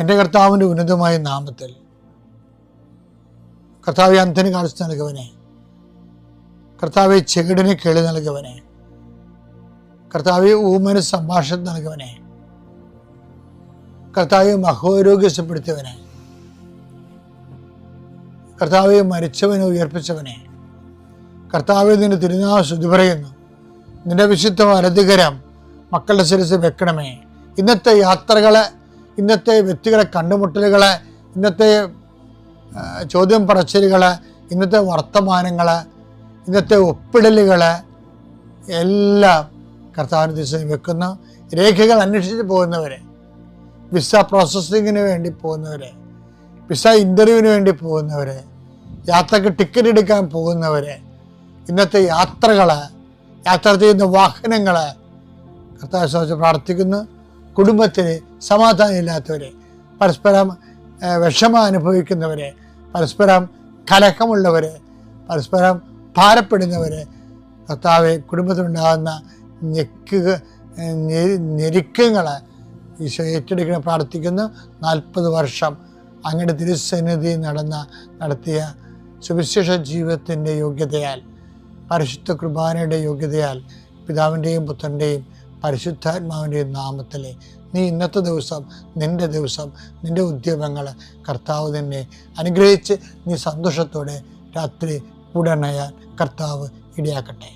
എൻ്റെ കർത്താവിൻ്റെ ഉന്നതമായ നാമത്തിൽ കർത്താവെ അന്ധന് കാഴ്ച നൽകുവനെ, കർത്താവെ ചെകിടിന് കേളി നൽകുവനെ, കർത്താവെ ഊമന് സംഭാഷണം നൽകുവനെ, കർത്താവെ മഹോരോഗ്യപ്പെടുത്തിയവനെ, കർത്താവെ മരിച്ചവനെ ഉയർപ്പിച്ചവനെ, കർത്താവെ നിന്റെ തിരുനാൾ സ്തുതി പറയുന്നു. നിന്റെ വിശുദ്ധ വലതുകരം മക്കളുടെ ശിരസിൽ വെക്കണമേ. ഇന്നത്തെ യാത്രകളെ, ഇന്നത്തെ വ്യക്തികളെ കണ്ടുമുട്ടലുകളെ, ഇന്നത്തെ ചോദ്യം പറച്ചിലുകളെ, ഇന്നത്തെ വർത്തമാനങ്ങൾ, ഇന്നത്തെ ഒപ്പിടലുകൾ എല്ലാം കർത്താവിന് ദിശയിൽ വെക്കുന്നു. രേഖകൾ അന്വേഷിച്ച് പോകുന്നവരെ, വിസ പ്രോസസ്സിങ്ങിന് വേണ്ടി പോകുന്നവരെ, വിസ ഇൻ്റർവ്യൂവിന് വേണ്ടി പോകുന്നവരെ, യാത്രക്ക് ടിക്കറ്റ് എടുക്കാൻ പോകുന്നവരെ, ഇന്നത്തെ യാത്രകൾ, യാത്ര ചെയ്യുന്ന വാഹനങ്ങൾ കർത്താവിനെ സംബന്ധിച്ച് പ്രാർത്ഥിക്കുന്നു. കുടുംബത്തിന് സമാധാനം ഇല്ലാത്തവരെ, പരസ്പരം വിഷമം അനുഭവിക്കുന്നവരെ, പരസ്പരം കലഹമുള്ളവരെ, പരസ്പരം ഭാരപ്പെടുന്നവരെ, കർത്താവെ കുടുംബത്തിലുണ്ടാകുന്ന ഞെരുക്കങ്ങൾ ഈശോ ഏറ്റെടുക്കണം പ്രാർത്ഥിക്കുന്നു. 40 വർഷം അങ്ങയുടെ തിരുസന്നിധി നടത്തിയ സുവിശേഷ ജീവിതത്തിൻ്റെ യോഗ്യതയാൽ, പരിശുദ്ധ കുർബാനയുടെ യോഗ്യതയാൽ, പിതാവിൻ്റെയും പുത്രൻ്റെയും പരിശുദ്ധാത്മാവിൻ്റെയും നാമത്തിൽ നീ ഇന്നത്തെ ദിവസം, നിൻ്റെ ദിവസം, നിൻ്റെ ഉദ്യമങ്ങൾ കർത്താവ് തന്നെ അനുഗ്രഹിച്ച് നീ സന്തോഷത്തോടെ രാത്രി ഉടനയാൻ കർത്താവ് ഇടയാക്കട്ടെ.